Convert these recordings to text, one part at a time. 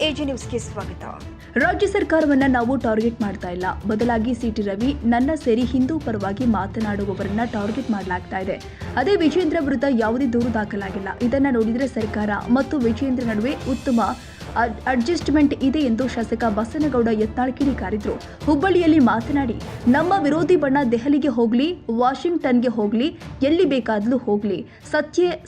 AG ನ್ಯೂಸ್ಗೆ ಸ್ವಾಗತ. ರಾಜ್ಯ ಸರ್ಕಾರವನ್ನ ನಾವು ಟಾರ್ಗೆಟ್ ಮಾಡ್ತಾ ಇಲ್ಲ, ಬದಲಾಗಿ ಸಿಟಿ ರವಿ ನನ್ನ ಸೇರಿ ಹಿಂದೂ ಪರವಾಗಿ ಮಾತನಾಡುವವರನ್ನ ಟಾರ್ಗೆಟ್ ಮಾಡಲಾಗ್ತಾ ಇದೆ. ಅದೇ ವಿಜೇಂದ್ರ ವಿರುದ್ಧ ಯಾವುದೇ ದೂರು ದಾಖಲಾಗಿಲ್ಲ. ಇದನ್ನ ನೋಡಿದ್ರೆ ಸರ್ಕಾರ ಮತ್ತು ವಿಜೇಂದ್ರ ನಡುವೆ ಉತ್ತಮ ಅಡ್ಜಸ್ಟ್ಮೆಂಟ್ ಇದೆ ಎಂದು ಶಾಸಕ ಬಸನಗೌಡ ಯತ್ನಾಳ್ ಕಿಡಿಕಾರಿದ್ರು. ಹುಬ್ಬಳ್ಳಿಯಲ್ಲಿ ಮಾತನಾಡಿ, ನಮ್ಮ ವಿರೋಧಿ ಬಣ್ಣ ದೆಹಲಿಗೆ ಹೋಗ್ಲಿ, ವಾಷಿಂಗ್ಟನ್ಗೆ ಹೋಗ್ಲಿ, ಎಲ್ಲಿ ಬೇಕಾದ್ಲೂ ಹೋಗ್ಲಿ,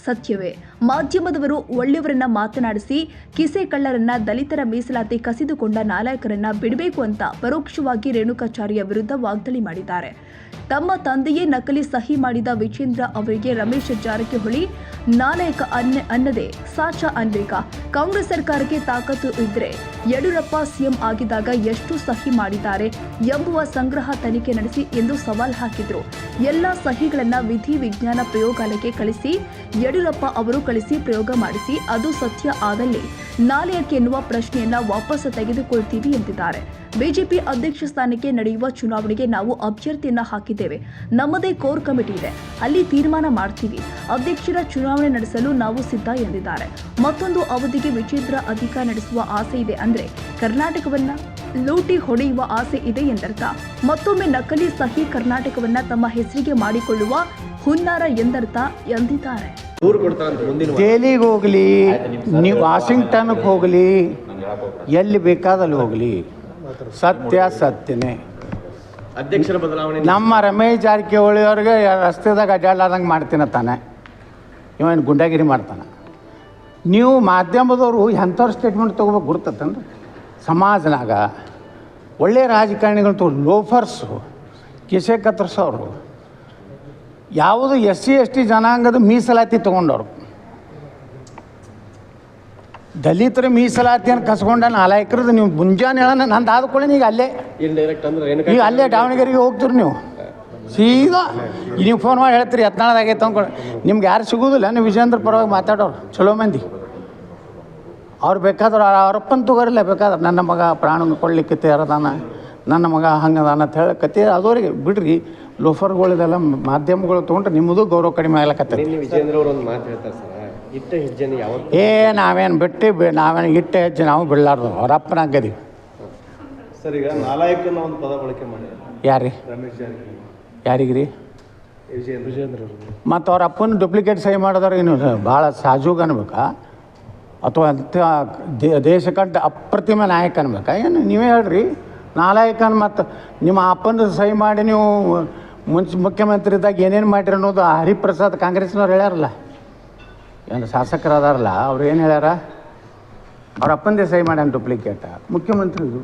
ಸತ್ಯವೇ. ಮಾಧ್ಯಮದವರು ಒಳ್ಳೆಯವರನ್ನ ಮಾತನಾಡಿಸಿ ಕಿಸೆ ಕಳ್ಳರನ್ನ, ದಲಿತರ ಮೀಸಲಾತಿ ಕಸಿದುಕೊಂಡ ನಾಲಾಯಕರನ್ನ ಬಿಡಬೇಕು ಅಂತ ಪರೋಕ್ಷವಾಗಿ ರೇಣುಕಾಚಾರ್ಯ ವಿರುದ್ಧ ವಾಗ್ದಾಳಿ ಮಾಡಿದ್ದಾರೆ. ತಮ್ಮ ತಂದೆಯೇ ನಕಲಿ ಸಹಿ ಮಾಡಿದ ವಿಜೇಂದ್ರ ಅವರಿಗೆ ರಮೇಶ್ ಜಾರಕಿಹೊಳಿ ನಾಲಾಯಕ ಅನ್ನದೇ ಸಾಚ ಅನ್ಬೇಕಾ? ಕಾಂಗ್ರೆಸ್ ಸರ್ಕಾರಕ್ಕೆ ತಾಕತ್ತು ಇದ್ರೆ ಯಡಿಯೂರಪ್ಪ ಸಿಎಂ ಆಗಿದ್ದಾಗ ಎಷ್ಟು ಸಹಿ ಮಾಡಿದ್ದಾರೆ ಎಂಬುವ ಸಂಗ್ರಹ ತನಿಖೆ ನಡೆಸಿ ಎಂದು ಸವಾಲ್ ಹಾಕಿದ್ರು. ಎಲ್ಲ ಸಹಿಗಳನ್ನ ವಿಧಿ ವಿಜ್ಞಾನ ಪ್ರಯೋಗಾಲಯಕ್ಕೆ ಕಳಿಸಿ, ಯಡಿಯೂರಪ್ಪ ಅವರು ಕಳಿಸಿ ಪ್ರಯೋಗ ಮಾಡಿಸಿ, ಅದು ಸತ್ಯ ಆದಲ್ಲಿ ನಾಲಾಯಕ ಎನ್ನುವ ಪ್ರಶ್ನೆಯನ್ನ ವಾಪಸ್ ತೆಗೆದುಕೊಳ್ತೀವಿ ಎಂದಿದ್ದಾರೆ. ಬಿಜೆಪಿ ಅಧ್ಯಕ್ಷ ಸ್ಥಾನಕ್ಕೆ ನಡೆಯುವ ಚುನಾವಣೆಗೆ ನಾವು ಅಭ್ಯರ್ಥಿಯನ್ನ ಹಾಕಿದ್ದೇವೆ. ನಮ್ಮದೇ ಕೋರ್ ಕಮಿಟಿ ಇದೆ, ಅಲ್ಲಿ ತೀರ್ಮಾನ ಮಾಡ್ತೀವಿ. ಅಧ್ಯಕ್ಷರ ಚುನಾವಣೆ ನಡೆಸಲು ನಾವು ಸಿದ್ಧ ಎಂದಿದ್ದಾರೆ. ಮತ್ತೊಂದು ಅವಧಿಗೆ ವಿಜೇಂದ್ರ ಅಧಿಕಾರ ನಡೆಸುವ ಆಸೆ ಇದೆ ಅಂದ್ರೆ ಕರ್ನಾಟಕವನ್ನ ಲೂಟಿ ಹೊಡೆಯುವ ಆಸೆ ಇದೆ ಎಂದರ್ಥ. ಮತ್ತೊಮ್ಮೆ ನಕಲಿ ಸಹಿ ಕರ್ನಾಟಕವನ್ನ ತಮ್ಮ ಹೆಸರಿಗೆ ಮಾಡಿಕೊಳ್ಳುವ ಹುನ್ನಾರ ಎಂದರ್ಥ ಎಂದಿದ್ದಾರೆ. ದೆಹಲಿಗೆ ಹೋಗಲಿ, ನೀವು ವಾಷಿಂಗ್ಟನ್ಗೆ ಹೋಗಲಿ, ಎಲ್ಲಿ ಬೇಕಾದಲ್ಲಿ ಹೋಗಲಿ, ಸತ್ಯನೇ. ಅಧ್ಯಕ್ಷರ ಬದಲಾವಣೆ ನಮ್ಮ ರಮೇಶ್ ಜಾರಕಿಹೊಳಿ ಅವ್ರಿಗೆ ರಸ್ತೆದಾಗ ಅಡ್ಡಾಡ್ಲಾರ್ದಂಗೆ ಮಾಡ್ತೀನಿ ತಾನೆ, ಇವನು ಗುಂಡಾಗಿರಿ ಮಾಡ್ತಾನೆ. ನೀವು ಮಾಧ್ಯಮದವರು ಎಂಥವ್ರ ಸ್ಟೇಟ್ಮೆಂಟ್ ತೊಗೋಬೇಕು ಗುರ್ತತ್ತಂದ್ರೆ ಸಮಾಜನಾಗ ಒಳ್ಳೆಯ ರಾಜಕಾರಣಿಗಳು ತಗೊಂಡು ಲೋಫರ್ಸು ಕಿಸೆ ಕತ್ತರಿಸೋರು, ಯಾವುದು SC ST ಜನಾಂಗದ ಮೀಸಲಾತಿ ತೊಗೊಂಡವ್ರು, ದಲಿತರ ಮೀಸಲಾತಿಯನ್ನು ಕಸ್ಕೊಂಡ ನಾಲಾಯಕರದ್ದು ನೀವು ಮುಂಜಾನೆ ಹೇಳೋಣ ನಂದು ಆದ್ಕೊಳ್ಳಿ. ಈಗ ಅಲ್ಲೇ ಈಗ ಅಲ್ಲೇ ದಾವಣಗೆರೆಗೆ ಹೋಗ್ತೀರಿ ನೀವು ಸೀದಾ, ನೀವು ಫೋನ್ ಮಾಡಿ ಹೇಳ್ತೀರಿ ಯತ್ನಾಳದಾಗೈತೆ ಅಂದ್ಕೊಂಡು. ನಿಮ್ಗೆ ಯಾರು ಸಿಗೋದಿಲ್ಲ, ನೀವು ವಿಜೇಂದ್ರ ಪರವಾಗಿ ಮಾತಾಡೋರು ಚಲೋ ಮಂದಿ. ಅವ್ರು ಬೇಕಾದ್ರೆ ಅವರಪ್ಪನ ತಗೋರಿಲ್ಲ, ಬೇಕಾದ್ರೆ ನನ್ನ ಮಗ ಪ್ರಾಣ ಕೊಡ್ಲಿಕ್ಕೆ ತಯಾರದಾನ, ನನ್ನ ಮಗ ಹಂಗದಾನ ಅಂತ ಹೇಳಕತ್ತಿ ಅದವರಿಗೆ ಬಿಡ್ರಿ. ಲೋಫರ್ಗಳಿದೆಲ್ಲ ಮಾಧ್ಯಮಗಳು ತೊಗೊಂಡ್ರೆ ನಿಮ್ಮದು ಗೌರವ ಕಡಿಮೆ ಆಗ್ಲಕತ್ತಾರೆ. ವಿಜೇಂದ್ರ ಅವರು ಒಂದು ಮಾತು ಹೇಳ್ತಾರೆ ಸರ್, ಇಟ್ಟ ಹೆಜ್ಜೆನ ಯಾವತ್ತು ನಾವೇನು ಬಿಟ್ಟು ನಾವೇನು ಇಟ್ಟ ಹೆಜ್ಜೆ ನಾವು ಬಿಡಲಾರ್ದು ಅವರಪ್ಪನ ಆಗದಿ. ಸರ್ ಈಗ ನಾಲಾಯಕನ ಒಂದು ಪದ ಬಳಕೆ ಮಾಡಿ ಯಾರಿ ರಮೇಶ್ ಜಾರಕಿಹೊಳಿ ಯಾರಿಗ್ರಿ? ವಿಜೇಂದ್ರ ಮತ್ತು ಅವ್ರ ಅಪ್ಪನ ಡೂಪ್ಲಿಕೇಟ್ ಸಹಿ ಮಾಡಿದವ್ರು ಏನು ಭಾಳ ಸಾಜೂಗ್ ಅನ್ಬೇಕಾ, ಅಥವಾ ದೇಶ ಕಂಡ ಅಪ್ರತಿಮ ನಾಯಕ ಅನ್ಬೇಕಾ? ಏನು ನೀವೇ ಹೇಳ್ರಿ ನಾಲಾಯಕನ. ಮತ್ತು ನಿಮ್ಮ ಅಪ್ಪನ ಸಹಿ ಮಾಡಿ ನೀವು ಮುಖ್ಯಮಂತ್ರಿ ಇದ್ದಾಗ ಏನೇನು ಮಾಡಿರಿ ಅನ್ನೋದು ಹರಿಪ್ರಸಾದ್ ಕಾಂಗ್ರೆಸ್ನವ್ರು ಹೇಳ್ಯಾರಲ್ಲ, ಏನು ಶಾಸಕರದಾರಲ್ಲ, ಅವ್ರು ಏನು ಹೇಳ್ಯಾರ? ಅವ್ರ ಅಪ್ಪಂದೇ ಸಹಿ ಮಾಡ್ಯಾನ ಡೂಪ್ಲಿಕೇಟ ಮುಖ್ಯಮಂತ್ರಿದು.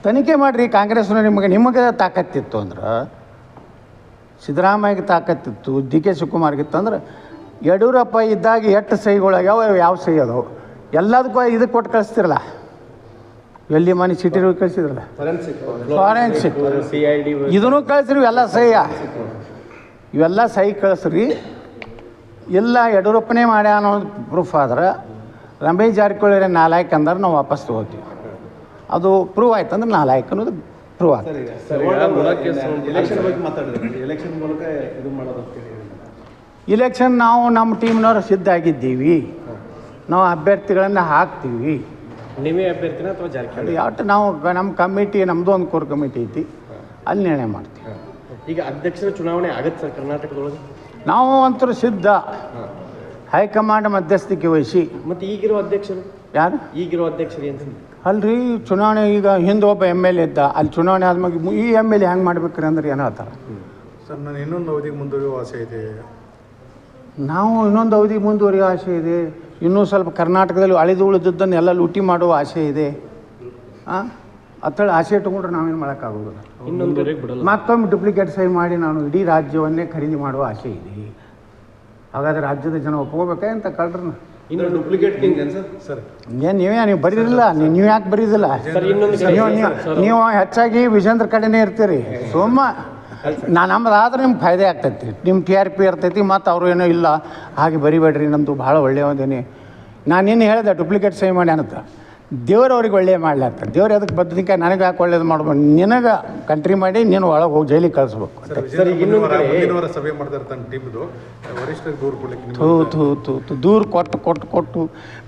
ತನಿಖೆ ಮಾಡಿರಿ ಕಾಂಗ್ರೆಸ್ನವ್ರು. ನಿಮಗೆ ತಾಕತ್ತಿತ್ತು ಅಂದ್ರೆ, ಸಿದ್ದರಾಮಯ್ಯಗೆ ತಾಕತ್ತಿತ್ತು, DK ಶಿವಕುಮಾರ್ಗಿತ್ತು ಅಂದ್ರೆ, ಯಡಿಯೂರಪ್ಪ ಇದ್ದಾಗ ಎಷ್ಟು ಸಹಿಗಳು ಯಾವ ಸಹಿ ಅದಾವೆ ಎಲ್ಲದಕ್ಕೂ ಇದಕ್ಕೆ ಕೊಟ್ಟು ಕಳಿಸ್ತಿರಲ್ಲ. ಎಲ್ಲಿ ಮನೆ ಸಿಟಿ ಕಳಿಸಿದ್ರಲ್ಲ ಫಾರೆನ್ಸಿಕ್, ಇದನ್ನು ಕಳಿಸ್ರಿ. ಇವೆಲ್ಲ ಸಹಿ, ಇವೆಲ್ಲ ಸಹಿ ಕಳಿಸ್ರಿ. ಇಲ್ಲ ಯಡಿಯೂರಪ್ಪನೇ ಮಾಡ್ಯ ಅನ್ನೋದು ಪ್ರೂಫ್ ಆದ್ರೆ ರಮೇಶ್ ಜಾರಕಿಹೊಳಿ ನಾಲಾಯಕ ಅಂದ್ರೆ ನಾವು ವಾಪಸ್ ತೊಗೋತೀವಿ. ಅದು ಪ್ರೂವ್ ಆಯ್ತು ಅಂದ್ರೆ ನಾಲಾಯಕ ಅನ್ನೋದು ಪ್ರೂವ್ ಆಗ್ತದೆ. ಇಲೆಕ್ಷನ್ ನಾವು ನಮ್ಮ ಟೀಮ್ನವ್ರು ಸಿದ್ಧ ಆಗಿದ್ದೀವಿ, ನಾವು ಅಭ್ಯರ್ಥಿಗಳನ್ನು ಹಾಕ್ತೀವಿ. ನೀವೇ ಅಭ್ಯರ್ಥಿನ ಅಥವಾ ಜಾರಕಿಹೊಳಿ? ಯಾವತ್ತು ನಾವು ನಮ್ಮ ಕಮಿಟಿ, ನಮ್ಮದು ಒಂದು ಕೋರ್ ಕಮಿಟಿ ಐತಿ, ಅಲ್ಲಿ ನಿರ್ಣಯ ಮಾಡ್ತೀವಿ. ಈಗ ಅಧ್ಯಕ್ಷರ ಚುನಾವಣೆ ಆಗತ್ತೆ ಸರ್ ಕರ್ನಾಟಕದೊಳಗೆ? ನಾವು ಅಂತೂ ಸಿದ್ಧ, ಹೈಕಮಾಂಡ್ ಮಧ್ಯಸ್ಥಿಕೆ ವಹಿಸಿ. ಮತ್ತು ಈಗಿರೋ ಅಧ್ಯಕ್ಷರು ಯಾರು? ಈಗಿರೋ ಅಧ್ಯಕ್ಷರು ಏನು ಅಲ್ರಿ, ಚುನಾವಣೆ ಈಗ ಹಿಂದೆ ಒಬ್ಬ MLA ಇದ್ದ, ಅಲ್ಲಿ ಚುನಾವಣೆ ಆದ್ಮೇಲೆ ಈ MLA ಹೆಂಗೆ ಮಾಡ್ಬೇಕ್ರಿ ಅಂದ್ರೆ ಏನು ಹೇಳ್ತಾರೆ? ಸರ್ ನಾನು ಇನ್ನೊಂದು ಅವಧಿಗೆ ಮುಂದುವರಿಯುವ ಆಸೆ ಇದೆ. ನಾವು ಇನ್ನೊಂದು ಅವಧಿಗೆ ಮುಂದುವರಿಯೋ ಆಸೆ ಇದೆ. ಇನ್ನೂ ಸ್ವಲ್ಪ ಕರ್ನಾಟಕದಲ್ಲಿ ಅಳಿದು ಉಳಿದದ್ದನ್ನು ಎಲ್ಲ ಲೂಟಿ ಮಾಡುವ ಆಸೆ ಇದೆ. ಅತ್ತೇಳಿ ಆಸೆ ಇಟ್ಕೊಂಡ್ರೆ ನಾವೇನು ಮಾಡೋಕ್ಕಾಗೋದಿಲ್ಲ. ಮತ್ತೊಮ್ಮೆ ಡೂಪ್ಲಿಕೇಟ್ ಸಹಿ ಮಾಡಿ ನಾನು ಇಡೀ ರಾಜ್ಯವನ್ನೇ ಖರೀದಿ ಮಾಡುವ ಆಸೆ ಇದೆ. ಹಾಗಾದರೆ ರಾಜ್ಯದ ಜನ ಒಪ್ಕೋಬೇಕಾ ಅಂತ ಕಳ್ರನ್ನ? ಇನ್ನು ಡೂಪ್ಲಿಕೇಟ್ ಕಿಂಗ್ ಸರ್ ಏನು ನೀವು ಬರೀದಿಲ್ಲ, ನೀವು ಯಾಕೆ ಬರೀದಿಲ್ಲ? ನೀವು ಹೆಚ್ಚಾಗಿ ವಿಜೇಂದ್ರ ಕಡೆನೇ ಇರ್ತೀರಿ. ನಮ್ಮದಾದ್ರೆ ನಿಮ್ಗೆ ಫಾಯ್ದೆ ಆಗ್ತೈತಿ, ನಿಮ್ಮ TRP ಇರ್ತೈತಿ. ಮತ್ತು ಅವರು ಏನೋ ಇಲ್ಲ ಹಾಗೆ ಬರಿಬೇಡ್ರಿ, ನಮ್ಮದು ಭಾಳ ಒಳ್ಳೆಯದೇನೆ. ನಾನು ಏನು ಹೇಳಿದೆ ಡೂಪ್ಲಿಕೇಟ್ ಸಹಿ ಮಾಡಿ ಅನ್ನತ್ತ. ದೇವ್ರು ಅವ್ರಿಗೆ ಒಳ್ಳೇದು ಮಾಡ್ಲಾರ್ತ ದೇವ್ರು ಅದಕ್ಕೆ ಬದ್ನಿಕಾಯಿ ನನಗೆ ಯಾಕೆ ಒಳ್ಳೇದು ಮಾಡ್ಬೋದು, ನಿನಗೆ ಕಂಟ್ರಿ ಮಾಡಿ ನೀನು ಒಳಗೆ ಹೋಗಿ ಜೈಲಿಗೆ ಕಳಿಸ್ಬೇಕು. ಸರ್ ಈಗ ಮುಂದಿನ ವಾರ ಸಭೆ ಮಾಡ್ತಾರೆ ತನ್ನ ಟೀಮ್ದು ವರಿಷ್ಠರಿಗೆ ದೂರು ಕೊಡ್ಲಿಕ್ಕೆ ದೂರ ಕೊಟ್ಟು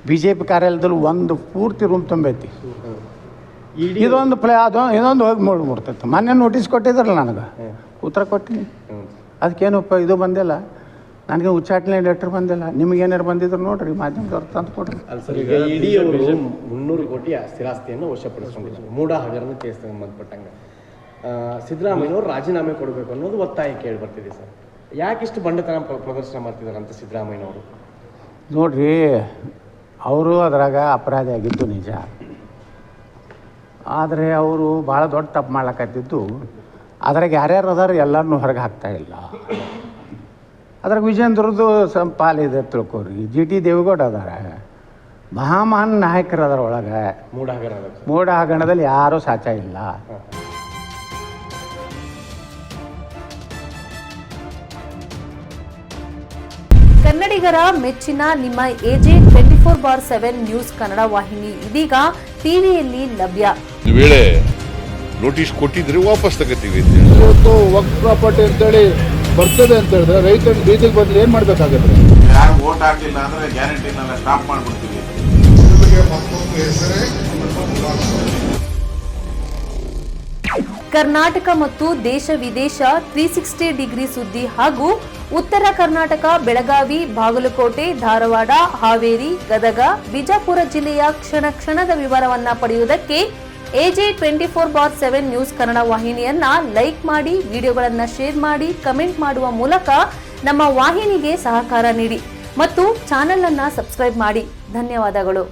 ಬಿ ಜೆ ಪಿ ಕಾರ್ಯಾಲಯದಲ್ಲಿ ಒಂದು ಪೂರ್ತಿ ರೂಮ್ ತುಂಬೈತಿ. ಇದೊಂದು ಇದೊಂದು ಹೋಗಿ ಮುಡ್ತೈತೆ. ಮೊನ್ನೆ ನೋಟಿಸ್ ಕೊಟ್ಟಿದ್ರಲ್ಲ ನನಗೆ, ಉತ್ತರ ಕೊಟ್ಟಿನಿ. ಅದಕ್ಕೇನಪ್ಪ ಇದು ಬಂದಿಲ್ಲ, ನನಗೆ ಉಚ್ಚಾಟನೆ ಲೆಟ್ರ್ ಬಂದಿಲ್ಲ. ನಿಮಗೇನಾರು ಬಂದಿದ್ರು ನೋಡ್ರಿ, ಮಾಧ್ಯಮದವ್ರು ತಂದು ಕೊಡ್ರಿ. ಅಲ್ಲ ಸರ್, ಈಗ ಇಡೀ ಅವರು 300 ಕೋಟಿ ಸ್ಥಿರಾಸ್ತಿಯನ್ನು ವಶಪಡಿಸ್ಕೊಂಡಿದ್ದಾರೆ ಮೂಢ ಹಗರಣ ಕೇಸ್ ಸಂಬಂಧಪಟ್ಟಂಗೆ. ಸಿದ್ದರಾಮಯ್ಯನವರು ರಾಜೀನಾಮೆ ಕೊಡಬೇಕು ಅನ್ನೋದು ಒತ್ತಾಯ ಕೇಳಿ ಬರ್ತಿದೆ ಸರ್. ಯಾಕಿಷ್ಟು ಬಂಡತನ ಪ್ರದರ್ಶನ ಮಾಡ್ತಿದ್ದಾರೆ ಅಂತ ಸಿದ್ದರಾಮಯ್ಯನವರು? ನೋಡ್ರಿ, ಅವರು ಅದ್ರಾಗ ಅಪರಾಧಿ ಆಗಿದ್ದು ನಿಜ, ಆದರೆ ಅವರು ಭಾಳ ದೊಡ್ಡ ತಪ್ಪು ಮಾಡ್ಲಕತ್ತಿದ್ದು ಅದ್ರಾಗ ಯಾರ್ಯಾರು ಅದಾರ ಎಲ್ಲರನ್ನೂ ಹೊರಗೆ ಹಾಕ್ತಾಯಿಲ್ಲ. ಅದ್ರಾಗ ವಿಜೇಂದ್ರದ್ದು ಪಾಲಿದೆ ತಿಳ್ಕೊರಿ. ಜಿ ಟಿ ದೇವೇಗೌಡ ಅದಾರ, ಮಹಾನ್ ನಾಯಕರು ಅದರ ಒಳಗೆ. ಮೂಢ ಹಗರಣದಲ್ಲಿ ಯಾರೂ ಸಾಚ ಇಲ್ಲ. ಕನ್ನಡಿಗರ ಮೆಚ್ಚಿನ ನಿಮ್ಮ AJ 24/7 ನ್ಯೂಸ್ ಕನ್ನಡ ವಾಹಿನಿ ಇದೀಗ ಟಿವಿಯಲ್ಲಿ ಲಭ್ಯ. ವೇಳೆ ನೋಟಿಸ್ ಕೊಟ್ಟಿದ್ರೆ ವಾಪಸ್ ತಗೋತೀವಿ. ಇವತ್ತು ವಕ್ಫ್ ಪ್ರಾಪರ್ಟಿ ಅಂತೇಳಿ ಬರ್ತದೆ ಅಂತ ಹೇಳಿದ್ರೆ ರೈತರ ಬೀದಿಗೆ ಬದಲು ಏನು ಮಾಡಬೇಕಾಗುತ್ತೆ? ಯಾರು ವೋಟ್ ಹಾಕಿಲ್ಲ ಅಂದ್ರೆ ಗ್ಯಾರಂಟಿನೆಲ್ಲ ಸ್ಟಾಪ್ ಮಾಡಿಬಿಡ್ತೀವಿ. ಕರ್ನಾಟಕ ಮತ್ತು ದೇಶ ವಿದೇಶ 360 ಡಿಗ್ರಿ ಸುದ್ದಿ ಹಾಗೂ ಉತ್ತರ ಕರ್ನಾಟಕ, ಬೆಳಗಾವಿ, ಬಾಗಲಕೋಟೆ, ಧಾರವಾಡ, ಹಾವೇರಿ, ಗದಗ, ಬಿಜಾಪುರ ಜಿಲ್ಲೆಯ ಕ್ಷಣ ಕ್ಷಣದ ವಿವರವನ್ನ ಪಡೆಯುವುದಕ್ಕೆ AJ 24/7 ನ್ಯೂಸ್ ಕನ್ನಡ ವಾಹಿನಿಯನ್ನ ಲೈಕ್ ಮಾಡಿ, ವಿಡಿಯೋಗಳನ್ನ ಶೇರ್ ಮಾಡಿ, ಕಮೆಂಟ್ ಮಾಡುವ ಮೂಲಕ ನಮ್ಮ ವಾಹಿನಿಗೆ ಸಹಕಾರ ನೀಡಿ ಮತ್ತು ಚಾನೆಲ್ ಅನ್ನ ಸಬ್ಸ್ಕ್ರೈಬ್ ಮಾಡಿ. ಧನ್ಯವಾದಗಳು.